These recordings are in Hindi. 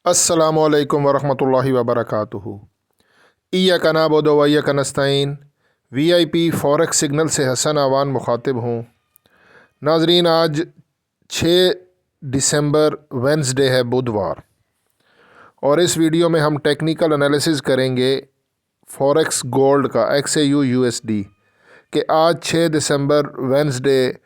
अस्सलामुअलैकुम वरहमतुल्लाहि वबरकातुहू। इय्याका नअबुदु व इय्याका नस्तईन। VIP फॉरेक्स सिग्नल से हसन आवान मुखातिब हूँ। नाजरीन, आज 6 दिसंबर वेंसडे है, बुधवार, और इस वीडियो में हम टेक्निकल एनालिसिस करेंगे फॉरेक्स गोल्ड का XAU USD कि आज 6 दिसंबर वेंसडे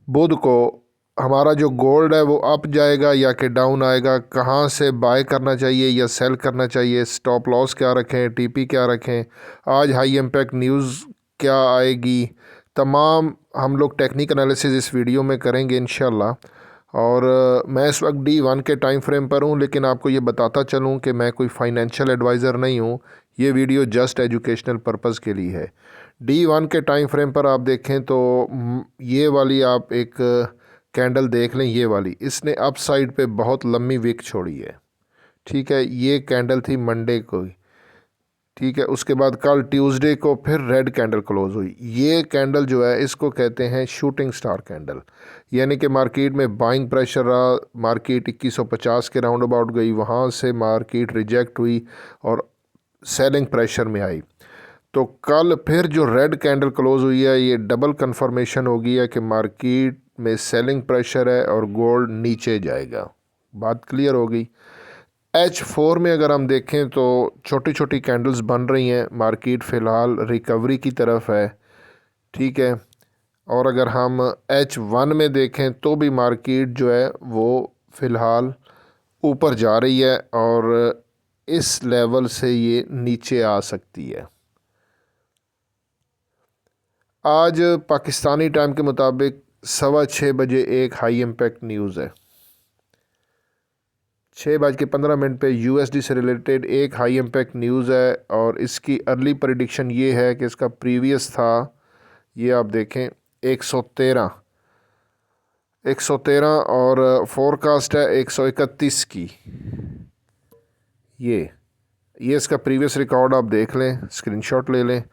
बुध को हमारा जो गोल्ड है वो अप जाएगा या कि डाउन आएगा, कहाँ से बाय करना चाहिए या सेल करना चाहिए, स्टॉप लॉस क्या रखें, TP क्या रखें, आज हाई इम्पैक्ट न्यूज़ क्या आएगी, तमाम हम लोग टेक्निक एनालिसिस इस वीडियो में करेंगे इंशाल्लाह। और मैं इस वक्त D1 के टाइम फ्रेम पर हूँ, लेकिन आपको ये बताता चलूँ कि मैं कोई फाइनेंशियल एडवाइज़र नहीं हूँ। ये वीडियो जस्ट एजुकेशनल पर्पज़ के लिए है। D1 के टाइम फ्रेम पर आप देखें तो ये वाली आप एक कैंडल देख लें, ये वाली, इसने अप साइड पे बहुत लंबी विक छोड़ी है। ठीक है, ये कैंडल थी मंडे को, ठीक है। उसके बाद कल ट्यूसडे को फिर रेड कैंडल क्लोज हुई। ये कैंडल जो है इसको कहते हैं शूटिंग स्टार कैंडल, यानी कि मार्केट में बाइंग प्रेशर रहा, मार्केट 2150 के राउंड अबाउट गई, वहाँ से मार्केट रिजेक्ट हुई और सेलिंग प्रेशर में आई। तो कल फिर जो रेड कैंडल क्लोज हुई है, ये डबल कंफर्मेशन हो गई है कि मार्केट में सेलिंग प्रेशर है और गोल्ड नीचे जाएगा। बात क्लियर हो गई। H4 में अगर हम देखें तो छोटी छोटी कैंडल्स बन रही हैं, मार्केट फ़िलहाल रिकवरी की तरफ है, ठीक है। और अगर हम H1 में देखें तो भी मार्केट जो है वो फ़िलहाल ऊपर जा रही है और इस लेवल से ये नीचे आ सकती है। आज पाकिस्तानी टाइम के मुताबिक 6:15 एक हाई इम्पैक्ट न्यूज़ है। 6:15 पे USD से रिलेटेड एक हाई इम्पैक्ट न्यूज़ है और इसकी अर्ली प्रेडिक्शन ये है कि इसका प्रीवियस था, ये आप देखें, 113 और फोरकास्ट है 131 की। ये इसका प्रीवियस रिकॉर्ड आप देख लें, स्क्रीनशॉट ले लें।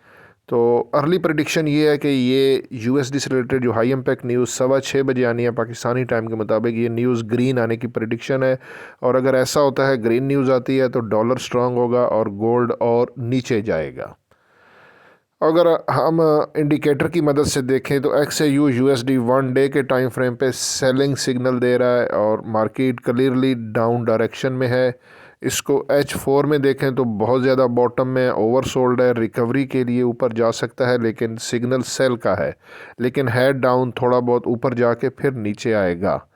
तो अर्ली प्रेडिक्शन ये है कि ये USD से रिलेटेड जो हाई इम्पैक्ट न्यूज़ 6:15 आनी है पाकिस्तानी टाइम के मुताबिक, ये न्यूज़ ग्रीन आने की प्रेडिक्शन है। और अगर ऐसा होता है, ग्रीन न्यूज़ आती है, तो डॉलर स्ट्रांग होगा और गोल्ड और नीचे जाएगा। अगर हम इंडिकेटर की मदद से देखें तो XAU USD 1 डे के टाइम फ्रेम पे सेलिंग सिग्नल दे रहा है और मार्केट क्लियरली डाउन डायरेक्शन में है। इसको H4 में देखें तो बहुत ज़्यादा बॉटम में ओवरसोल्ड है, रिकवरी के लिए ऊपर जा सकता है, लेकिन सिग्नल सेल का है, लेकिन हेड डाउन, थोड़ा बहुत ऊपर जाके फिर नीचे आएगा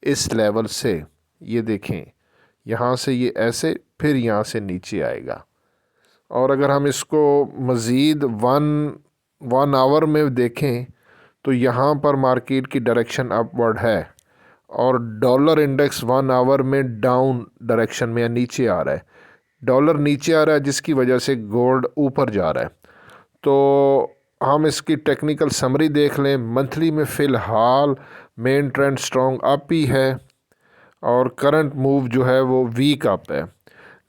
इस लेवल से। ये देखें, यहाँ से ये ऐसे, फिर यहाँ से नीचे आएगा। और अगर हम इसको मज़ीद वन आवर में देखें तो यहाँ पर मार्केट की डायरेक्शन अपवर्ड है और डॉलर इंडेक्स 1 आवर में डाउन डायरेक्शन में या नीचे आ रहा है। डॉलर नीचे आ रहा है जिसकी वजह से गोल्ड ऊपर जा रहा है। तो हम इसकी टेक्निकल समरी देख लें। मंथली में फ़िलहाल मेन ट्रेंड स्ट्रॉन्ग अप ही है और करंट मूव जो है वो वीक अप है,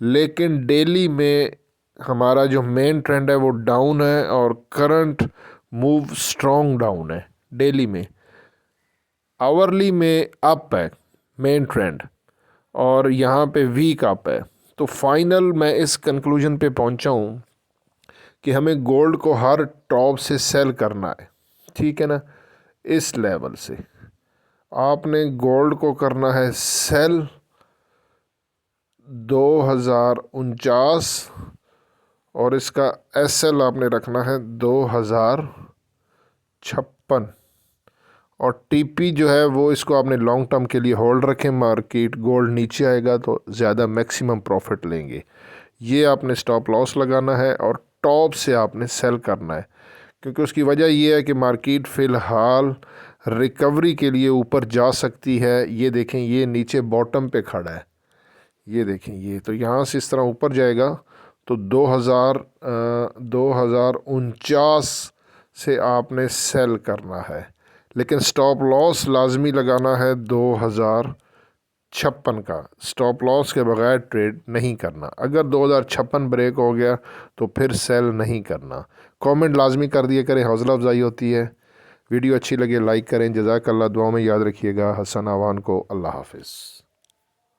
लेकिन डेली में हमारा जो मेन ट्रेंड है वो डाउन है और करंट मूव स्ट्रॉन्ग डाउन है। डेली में, आवरली में अप है मेन ट्रेंड और यहाँ पे वीक अप है। तो फाइनल मैं इस कंक्लूजन पे पहुँचा हूँ कि हमें गोल्ड को हर टॉप से सेल करना है, ठीक है ना। इस लेवल से आपने गोल्ड को करना है सेल 2049 और इसका SL आपने रखना है 2056 और TP जो है वो इसको आपने लॉन्ग टर्म के लिए होल्ड रखें। मार्केट गोल्ड नीचे आएगा तो ज़्यादा मैक्सिमम प्रॉफिट लेंगे। ये आपने स्टॉप लॉस लगाना है और टॉप से आपने सेल करना है, क्योंकि उसकी वजह ये है कि मार्केट फ़िलहाल रिकवरी के लिए ऊपर जा सकती है। ये देखें, ये नीचे बॉटम पे खड़ा है, ये देखें, ये तो यहाँ से इस तरह ऊपर जाएगा तो 2049 से आपने सेल करना है, लेकिन स्टॉप लॉस लाजमी लगाना है 2056 का। स्टॉप लॉस के बगैर ट्रेड नहीं करना। अगर 2056 ब्रेक हो गया तो फिर सेल नहीं करना। कमेंट लाजमी कर दिया करें, हौसला अफजाई होती है। वीडियो अच्छी लगे लाइक करें। जज़ाकल्लाह, दुआ में याद रखिएगा। हसन आवान को अल्लाह हाफिज़।